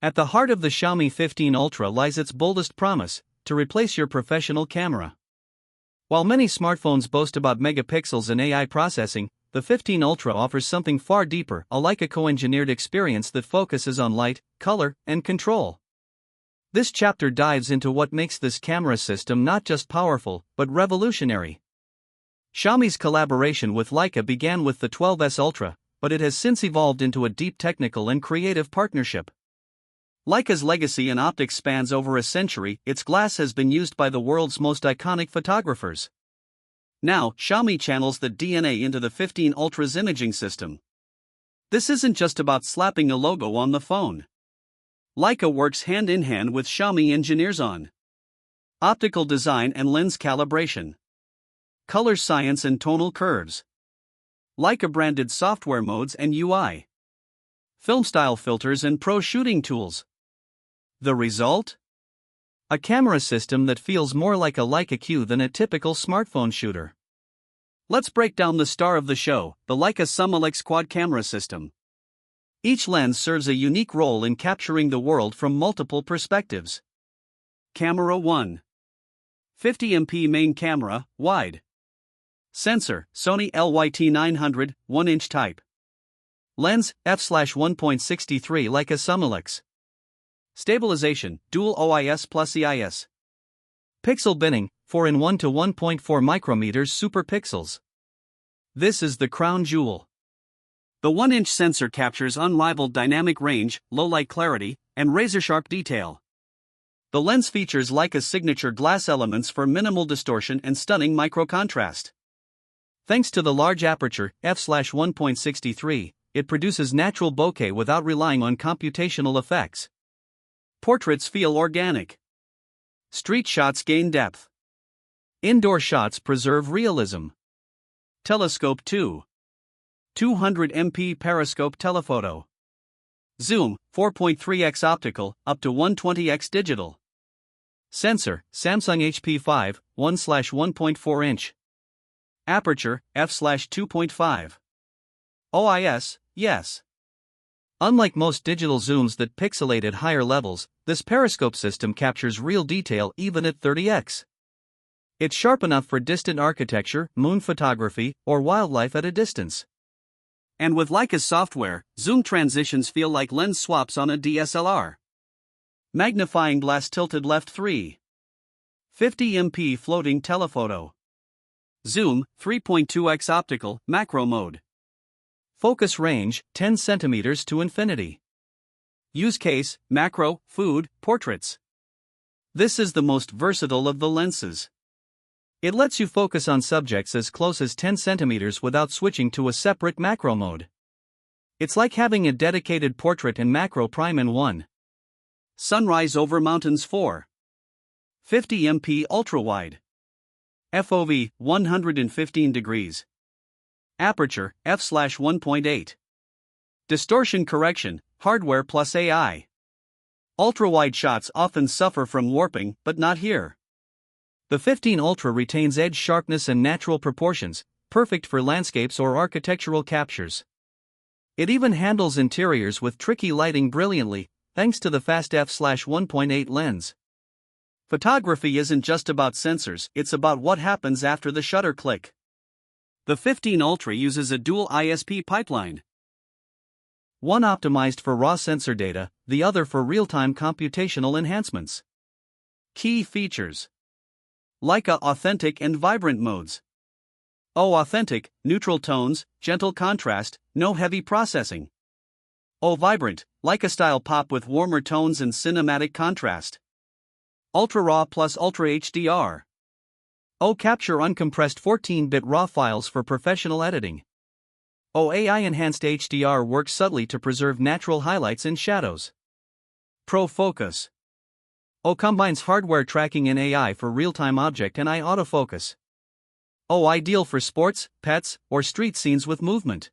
At the heart of the Xiaomi 15 Ultra lies its boldest promise, to replace your professional camera. While many smartphones boast about megapixels and AI processing, the 15 Ultra offers something far deeper, a Leica co-engineered experience that focuses on light, color, and control. This chapter dives into what makes this camera system not just powerful, but revolutionary. Xiaomi's collaboration with Leica began with the 12S Ultra, but it has since evolved into a deep technical and creative partnership. Leica's legacy in optics spans over a century. Its glass has been used by the world's most iconic photographers. Now, Xiaomi channels the DNA into the 15 Ultra's imaging system. This isn't just about slapping a logo on the phone. Leica works hand in hand with Xiaomi engineers on optical design and lens calibration, color science and tonal curves, Leica-branded software modes and UI, film-style filters and pro shooting tools. The result? A camera system that feels more like a Leica Q than a typical smartphone shooter. Let's break down the star of the show, the Leica Summilux quad camera system. Each lens serves a unique role in capturing the world from multiple perspectives. Camera 1. 50MP main camera, wide. Sensor, Sony LYT900, 1-inch type. Lens, f/1.63 Leica Summilux. Stabilization, dual OIS plus EIS. Pixel binning, 4-in-1 to 1.4 micrometers super pixels. This is the crown jewel. The 1-inch sensor captures unrivaled dynamic range, low light clarity, and razor-sharp detail. The lens features Leica's signature glass elements for minimal distortion and stunning micro-contrast. Thanks to the large aperture, f/1.63, it produces natural bokeh without relying on computational effects. Portraits feel organic. Street shots gain depth. Indoor shots preserve realism. Telescope 2. 200MP periscope telephoto. Zoom, 4.3x optical, up to 120x digital. Sensor, Samsung HP5, 1/1.4 inch. Aperture, f/2.5. OIS, yes. Unlike most digital zooms that pixelate at higher levels, this periscope system captures real detail even at 30x. It's sharp enough for distant architecture, moon photography, or wildlife at a distance. And with Leica's software, zoom transitions feel like lens swaps on a DSLR. Magnifying glass tilted left 3. 50MP floating telephoto. Zoom, 3.2x optical, macro mode. Focus range, 10 cm to infinity. Use case, macro, food, portraits. This is the most versatile of the lenses. It lets you focus on subjects as close as 10 cm without switching to a separate macro mode. It's like having a dedicated portrait and macro prime in one. Sunrise over mountains 4. 50MP ultra-wide. FOV, 115 degrees. Aperture, f/1.8. Distortion correction, hardware plus AI. Ultra-wide shots often suffer from warping, but not here. The 15 Ultra retains edge sharpness and natural proportions, perfect for landscapes or architectural captures. It even handles interiors with tricky lighting brilliantly, thanks to the fast f/1.8 lens. Photography isn't just about sensors, it's about what happens after the shutter click. The 15 Ultra uses a dual ISP pipeline. One optimized for raw sensor data, the other for real-time computational enhancements. Key features. Leica Authentic and Vibrant modes. O Authentic, neutral tones, gentle contrast, no heavy processing. O Vibrant, Leica-style pop with warmer tones and cinematic contrast. Ultra RAW plus Ultra HDR. O Capture uncompressed 14-bit RAW files for professional editing. O AI enhanced HDR works subtly to preserve natural highlights and shadows. Pro Focus. O combines hardware tracking and AI for real-time object and eye autofocus. O ideal for sports, pets, or street scenes with movement.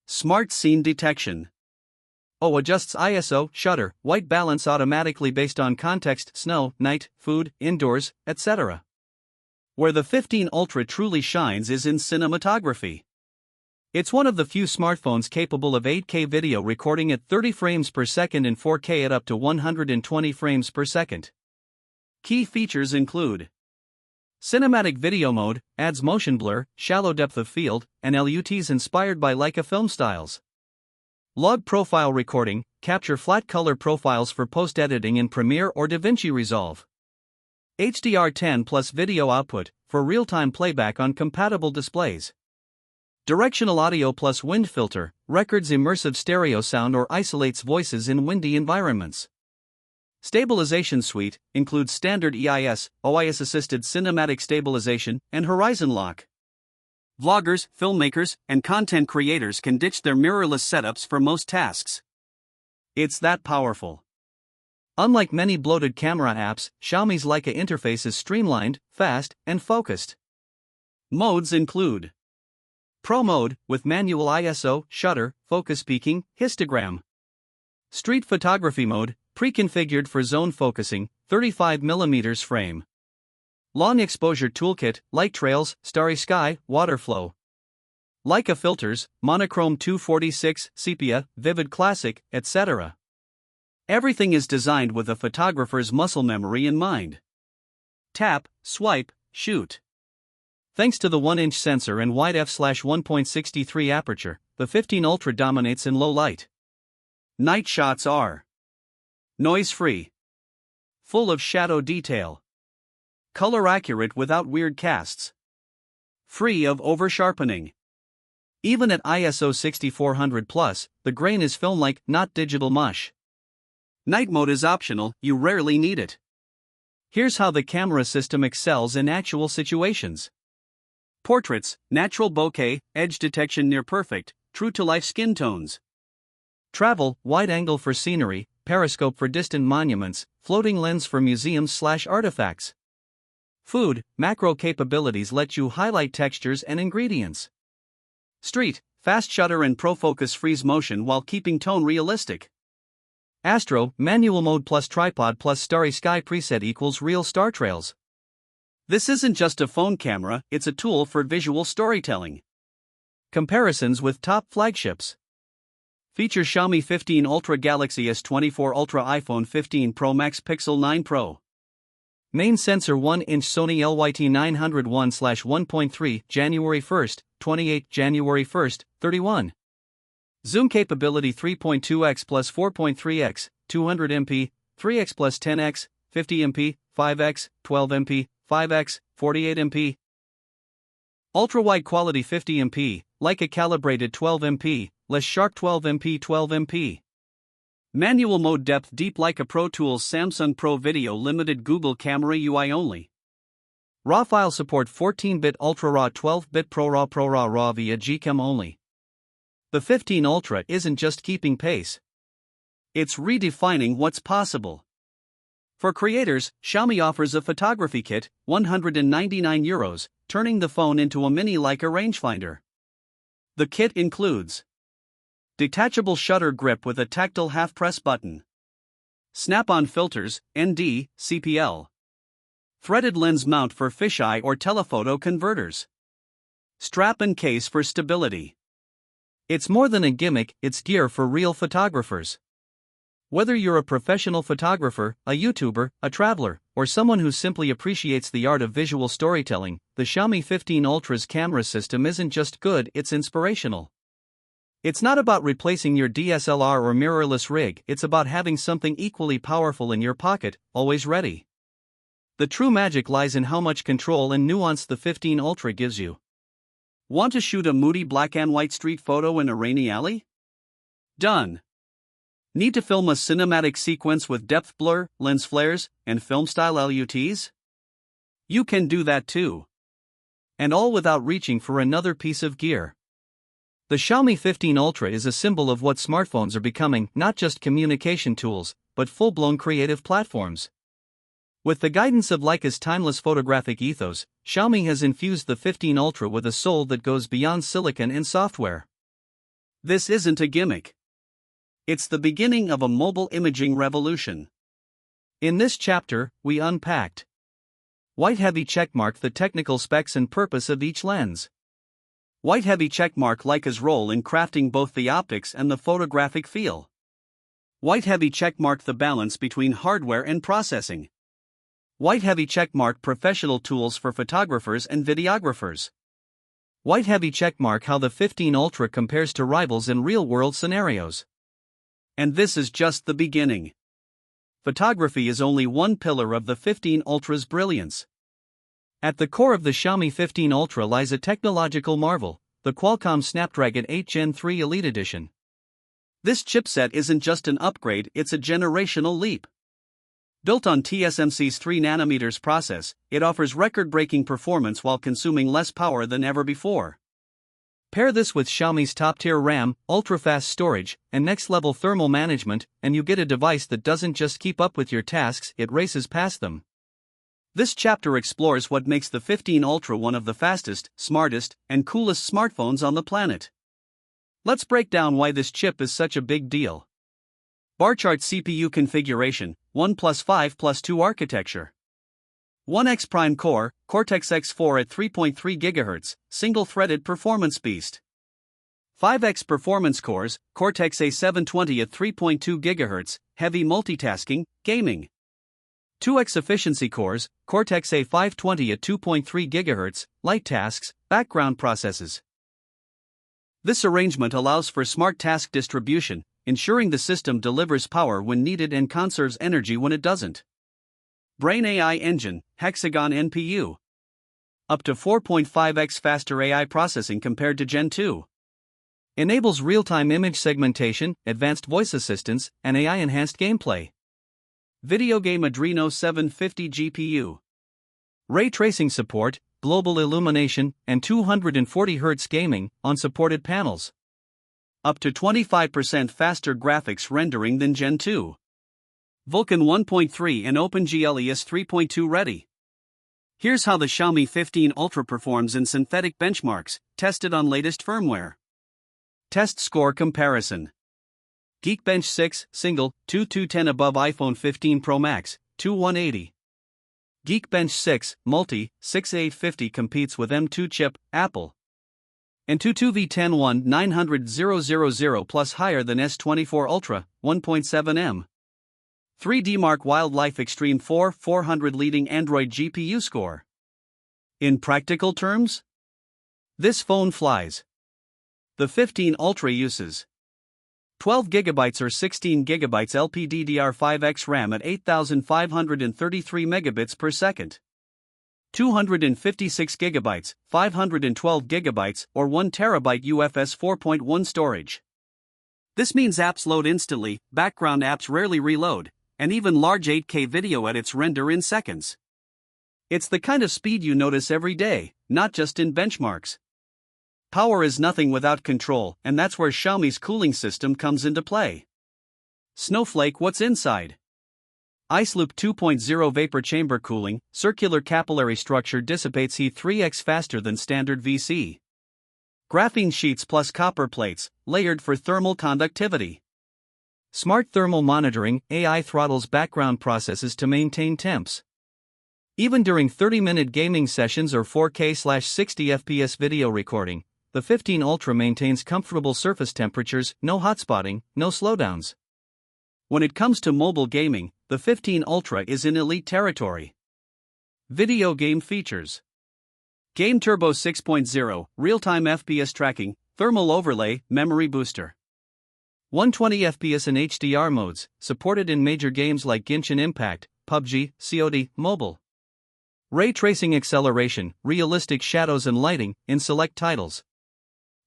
Smart Scene Detection. O adjusts ISO, shutter, white balance automatically based on context, snow, night, food, indoors, etc. Where the 15 Ultra truly shines is in cinematography. It's one of the few smartphones capable of 8K video recording at 30 frames per second and 4K at up to 120 frames per second. Key features include Cinematic Video Mode, adds motion blur, shallow depth of field, and LUTs inspired by Leica film styles. Log Profile Recording, capture flat color profiles for post-editing in Premiere or DaVinci Resolve. HDR10 plus video output, for real-time playback on compatible displays. Directional Audio plus Wind Filter, records immersive stereo sound or isolates voices in windy environments. Stabilization Suite, includes standard EIS, OIS-assisted cinematic stabilization, and horizon lock. Vloggers, filmmakers, and content creators can ditch their mirrorless setups for most tasks. It's that powerful. Unlike many bloated camera apps, Xiaomi's Leica interface is streamlined, fast, and focused. Modes include Pro Mode, with manual ISO, shutter, focus peaking, histogram. Street Photography Mode, pre-configured for zone focusing, 35mm frame. Long Exposure Toolkit, light trails, starry sky, water flow. Leica filters, monochrome 246, sepia, vivid classic, etc. Everything is designed with a photographer's muscle memory in mind. Tap, swipe, shoot. Thanks to the 1-inch sensor and wide f/1.63 aperture, the 15 Ultra dominates in low light. Night shots are noise-free, full of shadow detail, color accurate without weird casts, free of over-sharpening. Even at ISO 6400+, the grain is film-like, not digital mush. Night mode is optional, you rarely need it. Here's how the camera system excels in actual situations. Portraits, natural bokeh, edge detection near perfect, true-to-life skin tones. Travel, wide angle for scenery, periscope for distant monuments, floating lens for museums/artifacts. Food, macro capabilities let you highlight textures and ingredients. Street, fast shutter and ProFocus freeze motion while keeping tone realistic. Astro, manual mode plus tripod plus starry sky preset equals real star trails. This isn't just a phone camera, it's a tool for visual storytelling. Comparisons with top flagships. Feature Xiaomi 15 Ultra, Galaxy S24 Ultra, iPhone 15 Pro Max, Pixel 9 Pro. Main sensor 1-inch Sony LYT-901/1.3, January 1st, 28, January 1st, 31. Zoom capability 3.2x plus 4.3x, 200MP, 3x plus 10x, 50MP, 5x, 12MP, 5x, 48MP. Ultra-wide quality 50MP, Leica calibrated 12MP, less sharp 12MP, 12MP. Manual mode depth deep Leica Pro Tools Samsung Pro Video Limited Google Camera UI only. RAW file support 14-bit Ultra RAW 12-bit ProRAW via Gcam only. The 15 Ultra isn't just keeping pace. It's redefining what's possible. For creators, Xiaomi offers a photography kit, €199, turning the phone into a mini Leica rangefinder. The kit includes detachable shutter grip with a tactile half-press button, snap-on filters, ND, CPL, threaded lens mount for fisheye or telephoto converters, strap and case for stability. It's more than a gimmick, it's gear for real photographers. Whether you're a professional photographer, a YouTuber, a traveler, or someone who simply appreciates the art of visual storytelling, the Xiaomi 15 Ultra's camera system isn't just good, it's inspirational. It's not about replacing your DSLR or mirrorless rig, it's about having something equally powerful in your pocket, always ready. The true magic lies in how much control and nuance the 15 Ultra gives you. Want to shoot a moody black and white street photo in a rainy alley? Done. Need to film a cinematic sequence with depth blur, lens flares, and film-style LUTs? You can do that too. And all without reaching for another piece of gear. The Xiaomi 15 Ultra is a symbol of what smartphones are becoming, not just communication tools, but full-blown creative platforms. With the guidance of Leica's timeless photographic ethos, Xiaomi has infused the 15 Ultra with a soul that goes beyond silicon and software. This isn't a gimmick. It's the beginning of a mobile imaging revolution. In this chapter, we unpacked white heavy checkmark the technical specs and purpose of each lens. White heavy checkmark Leica's role in crafting both the optics and the photographic feel. White heavy checkmark the balance between hardware and processing. White heavy checkmark professional tools for photographers and videographers. White heavy checkmark how the 15 Ultra compares to rivals in real-world scenarios. And this is just the beginning. Photography is only one pillar of the 15 Ultra's brilliance. At the core of the Xiaomi 15 Ultra lies a technological marvel, the Qualcomm Snapdragon 8 Gen 3 Elite Edition. This chipset isn't just an upgrade, it's a generational leap. Built on TSMC's 3nm process, it offers record-breaking performance while consuming less power than ever before. Pair this with Xiaomi's top-tier RAM, ultra-fast storage, and next-level thermal management, and you get a device that doesn't just keep up with your tasks, it races past them. This chapter explores what makes the 15 Ultra one of the fastest, smartest, and coolest smartphones on the planet. Let's break down why this chip is such a big deal. Bar chart CPU configuration, 1+5+2 architecture. 1X Prime Core, Cortex-X4 at 3.3 GHz, single-threaded performance beast. 5X Performance Cores, Cortex-A720 at 3.2 GHz, heavy multitasking, gaming. 2X Efficiency Cores, Cortex-A520 at 2.3 GHz, light tasks, background processes. This arrangement allows for smart task distribution, ensuring the system delivers power when needed and conserves energy when it doesn't. Brain AI Engine, Hexagon NPU. Up to 4.5x faster AI processing compared to Gen 2. Enables real-time image segmentation, advanced voice assistance, and AI-enhanced gameplay. Video game Adreno 750 GPU. Ray tracing support, global illumination, and 240Hz gaming on supported panels. Up to 25% faster graphics rendering than Gen 2. Vulkan 1.3 and OpenGL ES 3.2 ready. Here's how the Xiaomi 15 Ultra performs in synthetic benchmarks, tested on latest firmware. Test score comparison. Geekbench 6, single, 2210 above iPhone 15 Pro Max, 2180. Geekbench 6, multi, 6850 competes with M2 chip, Apple. And 22V101 900,000 plus higher than S24 Ultra, 1.7M. 3D Mark Wildlife Extreme 4 400 leading Android GPU score. In practical terms, this phone flies. The 15 Ultra uses 12GB or 16GB LPDDR5X RAM at 8,533 megabits per second. 256GB, 512GB, or 1TB UFS 4.1 storage. This means apps load instantly, background apps rarely reload, and even large 8K video edits render in seconds. It's the kind of speed you notice every day, not just in benchmarks. Power is nothing without control, and that's where Xiaomi's cooling system comes into play. Snowflake, what's inside? IceLoop 2.0 vapor chamber cooling, circular capillary structure dissipates heat 3x faster than standard VC. Graphene sheets plus copper plates, layered for thermal conductivity. Smart thermal monitoring, AI throttles background processes to maintain temps. Even during 30-minute gaming sessions or 4K/60 FPS video recording, the 15 Ultra maintains comfortable surface temperatures, no hotspotting, no slowdowns. When it comes to mobile gaming, the 15 Ultra is in elite territory. Video game features. Game Turbo 6.0, real-time FPS tracking, thermal overlay, memory booster. 120 FPS in HDR modes, supported in major games like Genshin Impact, PUBG, COD, mobile. Ray tracing acceleration, realistic shadows and lighting, in select titles.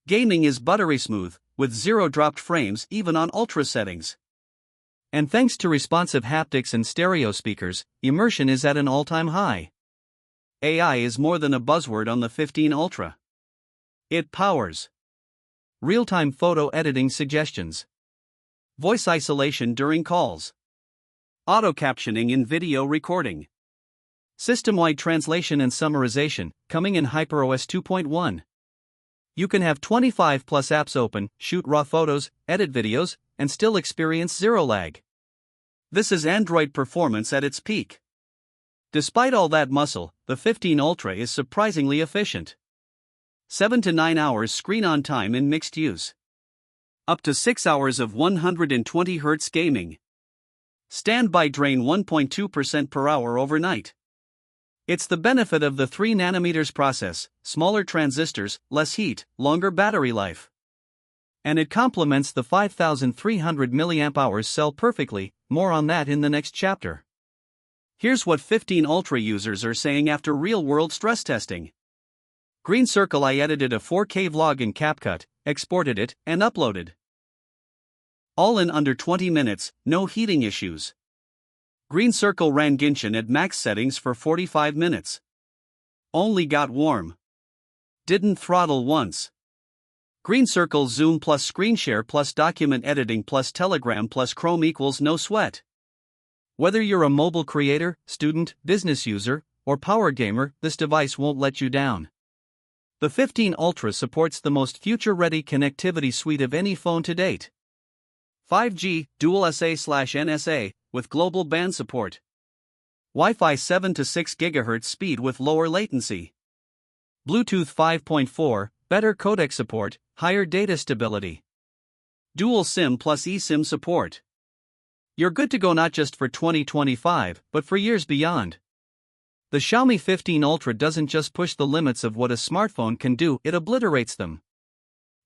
Gaming is buttery smooth, with zero dropped frames even on ultra settings. And thanks to responsive haptics and stereo speakers, immersion is at an all-time high. AI is more than a buzzword on the 15 Ultra. It powers real-time photo editing suggestions, voice isolation during calls, auto-captioning in video recording, system-wide translation and summarization, coming in HyperOS 2.1. You can have 25 plus apps open, shoot raw photos, edit videos, and still experience zero lag. This is Android performance at its peak. Despite all that muscle, the 15 Ultra is surprisingly efficient. 7 to 9 hours screen on time in mixed use. Up to 6 hours of 120Hz gaming. Standby drain 1.2% per hour overnight. It's the benefit of the 3nm process, smaller transistors, less heat, longer battery life. And it complements the 5300 mAh cell perfectly. More on that in the next chapter. Here's what 15 Ultra users are saying after real-world stress testing. Green Circle: I edited a 4K vlog in CapCut, exported it, and uploaded. All in under 20 minutes, no heating issues. Green Circle ran Genshin at max settings for 45 minutes. Only got warm. Didn't throttle once. Green Circle Zoom plus screen share plus document editing plus Telegram plus Chrome equals no sweat. Whether you're a mobile creator, student, business user, or power gamer, this device won't let you down. The 15 Ultra supports the most future-ready connectivity suite of any phone to date. 5G, dual SA/NSA, with global band support. Wi-Fi 7 to 6 GHz speed with lower latency. Bluetooth 5.4, better codec support, higher data stability. Dual SIM plus eSIM support. You're good to go not just for 2025, but for years beyond. The Xiaomi 15 Ultra doesn't just push the limits of what a smartphone can do, it obliterates them.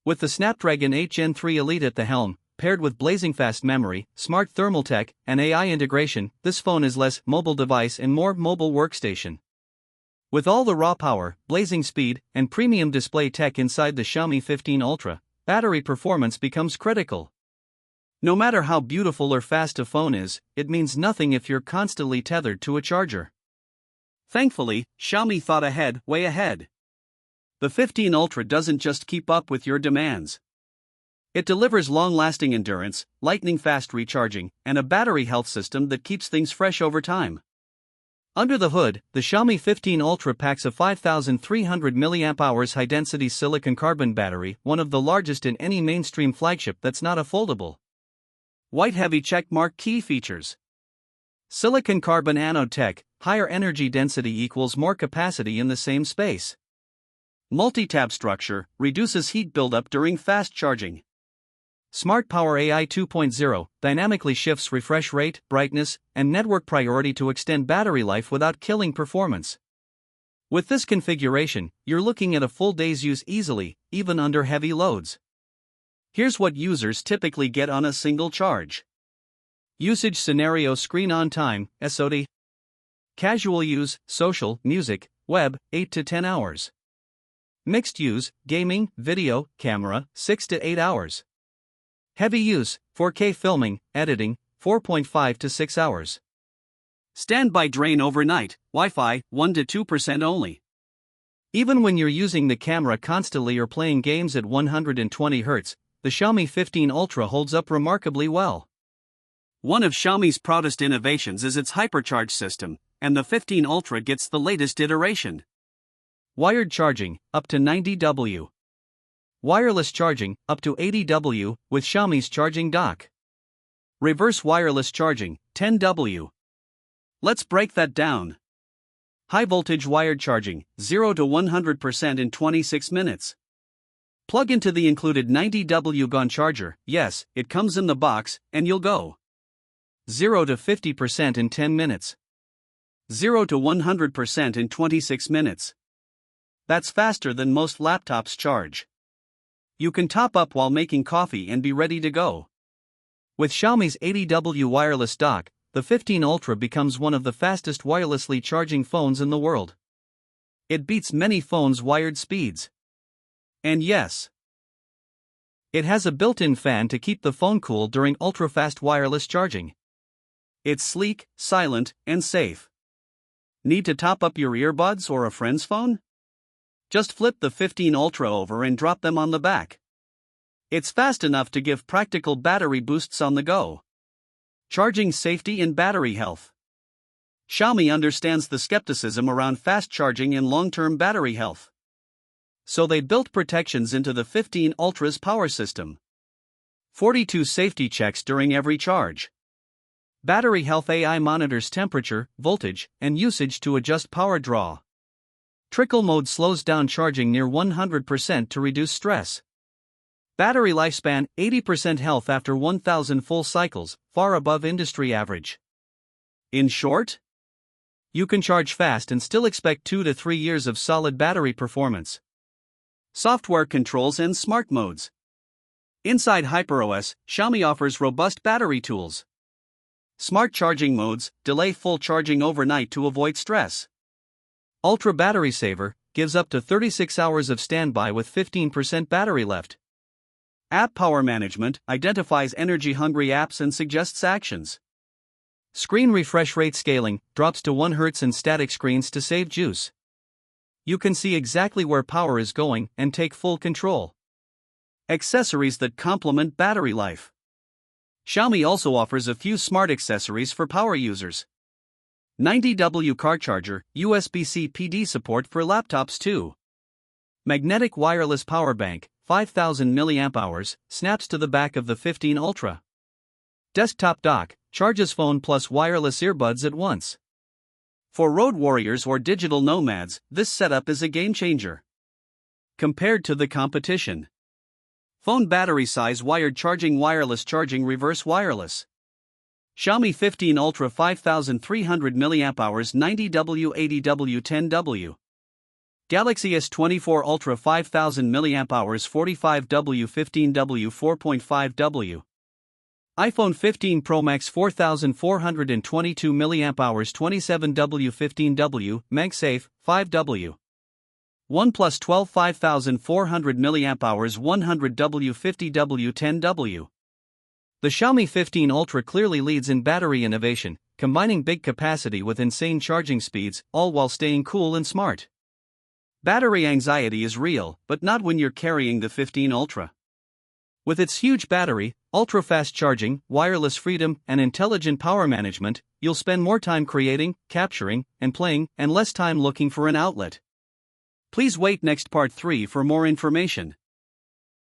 With the Snapdragon 8 Gen 3 Elite at the helm, paired with blazing fast memory, smart thermal tech, and AI integration, this phone is less mobile device and more mobile workstation. With all the raw power, blazing speed, and premium display tech inside the Xiaomi 15 Ultra, battery performance becomes critical. No matter how beautiful or fast a phone is, it means nothing if you're constantly tethered to a charger. Thankfully, Xiaomi thought ahead, way ahead. The 15 Ultra doesn't just keep up with your demands. It delivers long-lasting endurance, lightning-fast recharging, and a battery health system that keeps things fresh over time. Under the hood, the Xiaomi 15 Ultra packs a 5300 mAh high-density silicon carbon battery, one of the largest in any mainstream flagship that's not a foldable. White heavy checkmark key features. Silicon carbon anode tech, higher energy density equals more capacity in the same space. Multi-tab structure, reduces heat buildup during fast charging. Smart Power AI 2.0, dynamically shifts refresh rate, brightness, and network priority to extend battery life without killing performance. With this configuration, you're looking at a full day's use easily, even under heavy loads. Here's what users typically get on a single charge. Usage scenario: screen on time, SOD. Casual use, social, music, web, 8 to 10 hours. Mixed use, gaming, video, camera, 6 to 8 hours. Heavy use, 4K filming, editing, 4.5 to 6 hours. Standby drain overnight, Wi-Fi, 1 to 2% only. Even when you're using the camera constantly or playing games at 120 Hz, the Xiaomi 15 Ultra holds up remarkably well. One of Xiaomi's proudest innovations is its hypercharge system, and the 15 Ultra gets the latest iteration. Wired charging, up to 90 W. Wireless charging, up to 80 W, with Xiaomi's charging dock. Reverse wireless charging, 10 W. Let's break that down. High voltage wired charging, 0 to 100% in 26 minutes. Plug into the included 90 W GAN charger, yes, it comes in the box, and you'll go. 0 to 50% in 10 minutes. 0 to 100% in 26 minutes. That's faster than most laptops charge. You can top up while making coffee and be ready to go. With Xiaomi's 80W wireless dock, the 15 Ultra becomes one of the fastest wirelessly charging phones in the world. It beats many phones' wired speeds. And yes, it has a built-in fan to keep the phone cool during ultra-fast wireless charging. It's sleek, silent, and safe. Need to top up your earbuds or a friend's phone? Just flip the 15 Ultra over and drop them on the back. It's fast enough to give practical battery boosts on the go. Charging safety and battery health. Xiaomi understands the skepticism around fast charging and long-term battery health. So they built protections into the 15 Ultra's power system. 42 safety checks during every charge. Battery health: AI monitors temperature, voltage, and usage to adjust power draw. Trickle mode slows down charging near 100% to reduce stress. Battery lifespan, 80% health after 1000 full cycles, far above industry average. In short, you can charge fast and still expect 2 to 3 years of solid battery performance. Software controls and smart modes. Inside HyperOS, Xiaomi offers robust battery tools. Smart charging modes delay full charging overnight to avoid stress. Ultra Battery Saver gives up to 36 hours of standby with 15% battery left. App Power Management identifies energy-hungry apps and suggests actions. Screen refresh rate scaling drops to 1 Hz in static screens to save juice. You can see exactly where power is going and take full control. Accessories that complement battery life. Xiaomi also offers a few smart accessories for power users. 90W car charger, USB-C PD support for laptops too. Magnetic wireless power bank, 5000 mAh, snaps to the back of the 15 Ultra. Desktop dock, charges phone plus wireless earbuds at once. For road warriors or digital nomads, this setup is a game changer. Compared to the competition. Phone battery size, wired charging, wireless charging, reverse wireless. Xiaomi 15 Ultra 5300 mAh 90W 80W 10W. Galaxy S24 Ultra 5000 mAh 45W 15W 4.5W. iPhone 15 Pro Max 4422 mAh 27W 15W MagSafe 5W. OnePlus 12 5400 mAh 100W 50W 10W. The Xiaomi 15 Ultra clearly leads in battery innovation, combining big capacity with insane charging speeds, all while staying cool and smart. Battery anxiety is real, but not when you're carrying the 15 Ultra. With its huge battery, ultra-fast charging, wireless freedom, and intelligent power management, you'll spend more time creating, capturing, and playing, and less time looking for an outlet. Please wait next part 3 for more information.